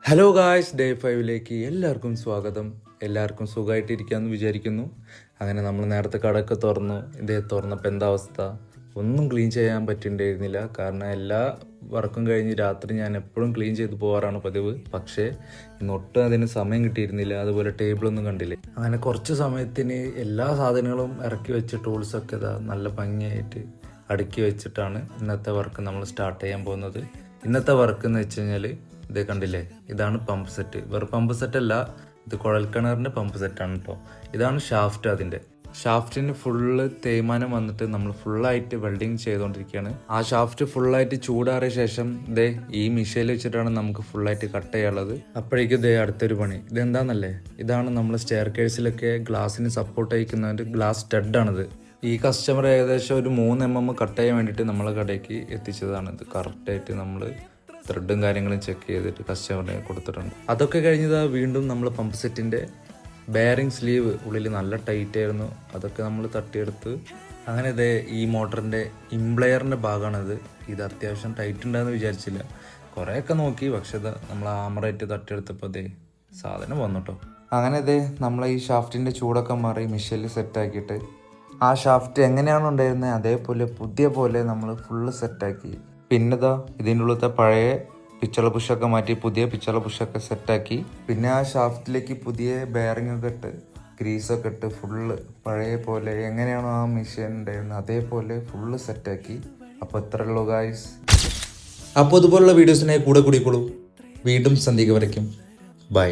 Hello guys, day 5ലേക്ക് എല്ലാവർക്കും സ്വാഗതം. എല്ലാവർക്കും സുഖമായിട്ടിരിക്കാമെന്ന് വിചാരിക്കുന്നു. അങ്ങനെ നമ്മൾ നേരത്തെ കടയൊക്കെ തുറന്നപ്പോൾ എന്താ അവസ്ഥ? ഒന്നും ക്ലീൻ ചെയ്യാൻ പറ്റിയിട്ടുണ്ടായിരുന്നില്ല. കാരണം എല്ലാ വർക്കും കഴിഞ്ഞ് രാത്രി ഞാൻ എപ്പോഴും ക്ലീൻ ചെയ്ത് പോകാറാണ് പതിവ്. പക്ഷേ ഇന്നൊട്ടും അതിന് സമയം കിട്ടിയിരുന്നില്ല. അതുപോലെ ടേബിളൊന്നും കണ്ടില്ലേ. അങ്ങനെ കുറച്ച് സമയത്തിന് എല്ലാ സാധനങ്ങളും ഇറക്കി വെച്ച് ടൂൾസൊക്കെ നല്ല ഭംഗിയായിട്ട് അടുക്കി വെച്ചിട്ടാണ് ഇന്നത്തെ വർക്ക് നമ്മൾ സ്റ്റാർട്ട് ചെയ്യാൻ പോകുന്നത്. ഇന്നത്തെ വർക്ക് എന്ന് വെച്ച് കഴിഞ്ഞാൽ ഇത് കണ്ടില്ലേ, ഇതാണ് പമ്പ് സെറ്റ്. വെറും പമ്പ് സെറ്റ് അല്ല, ഇത് കുഴൽക്കിണറിൻ്റെ പമ്പ് സെറ്റാണ് കേട്ടോ. ഇതാണ് ഷാഫ്റ്റ്. അതിൻ്റെ ഷാഫ്റ്റിന് ഫുള്ള് തേയ്മാനം വന്നിട്ട് നമ്മൾ ഫുള്ളായിട്ട് വെൽഡിങ് ചെയ്തുകൊണ്ടിരിക്കുകയാണ്. ആ ഷാഫ്റ്റ് ഫുള്ളായിട്ട് ചൂടാറിയ ശേഷം ഈ മിഷയിൽ വെച്ചിട്ടാണ് നമുക്ക് ഫുള്ളായിട്ട് കട്ട് ചെയ്യാനുള്ളത്. അപ്പോഴേക്കും അടുത്തൊരു പണി. ഇതെന്താണെന്നല്ലേ, ഇതാണ് നമ്മൾ സ്റ്റെയർ കേസിലൊക്കെ ഗ്ലാസ്സിന് സപ്പോർട്ട് അയക്കുന്ന ഒരു ഗ്ലാസ് സ്റ്റഡാണിത്. ഈ കസ്റ്റമർ ഏകദേശം ഒരു 3 mm കട്ട് ചെയ്യാൻ വേണ്ടിയിട്ട് നമ്മളെ കടയ്ക്ക് എത്തിച്ചതാണ്. ഇത് കറക്റ്റായിട്ട് നമ്മൾ ത്രെഡും കാര്യങ്ങളും ചെക്ക് ചെയ്തിട്ട് കസ്റ്റമറിന് കൊടുത്തിട്ടുണ്ട്. അതൊക്കെ കഴിഞ്ഞത് വീണ്ടും നമ്മൾ പമ്പ് സെറ്റിൻ്റെ ബെയറിംഗ് സ്ലീവ് ഉള്ളിൽ നല്ല ടൈറ്റ് ആയിരുന്നു, അതൊക്കെ നമ്മൾ തട്ടിയെടുത്ത്. അങ്ങനെ ഈ മോട്ടറിൻ്റെ ഇംപ്ലയറിൻ്റെ ഭാഗമാണിത്. ഇത് അത്യാവശ്യം ടൈറ്റ് ഉണ്ടാകുന്ന വിചാരിച്ചില്ല, കുറേയൊക്കെ നോക്കി. പക്ഷെ നമ്മൾ ആമറേറ്റ് തട്ടിയെടുത്തപ്പോൾ സാധനം വന്നു കേട്ടോ. അങ്ങനെ നമ്മൾ ഈ ഷാഫ്റ്റിൻ്റെ ചൂടൊക്കെ മാറി മിഷനിൽ സെറ്റാക്കിയിട്ട് ആ ഷാഫ്റ്റ് എങ്ങനെയാണോ ഉണ്ടായിരുന്നത് അതേപോലെ പുതിയ പോലെ നമ്മൾ ഫുള്ള് സെറ്റാക്കി. പിന്നെ ഇതിൻ്റെ ഉള്ളത്തെ പഴയ പിച്ചള പുഷൊക്കെ മാറ്റി പുതിയ പിച്ചള പുഷൊക്കെ സെറ്റാക്കി. പിന്നെ ആ ഷാഫ്റ്റിലേക്ക് പുതിയ ബെയറിംഗ് ഒക്കെ ഇട്ട് ഗ്രീസൊക്കെ ഇട്ട് ഫുള്ള് പഴയ പോലെ എങ്ങനെയാണോ ആ മെഷീൻ ഉണ്ടായിരുന്നത് അതേപോലെ ഫുള്ള് സെറ്റാക്കി. അപ്പോൾ ഇത്ര ഉള്ളൂ ഗായ്സ്. അപ്പോൾ ഇതുപോലുള്ള വീഡിയോസിനെ കൂടെ കൂടിക്കോളൂ. വീണ്ടും സന്ധിക്ക് വരയ്ക്കും. ബൈ.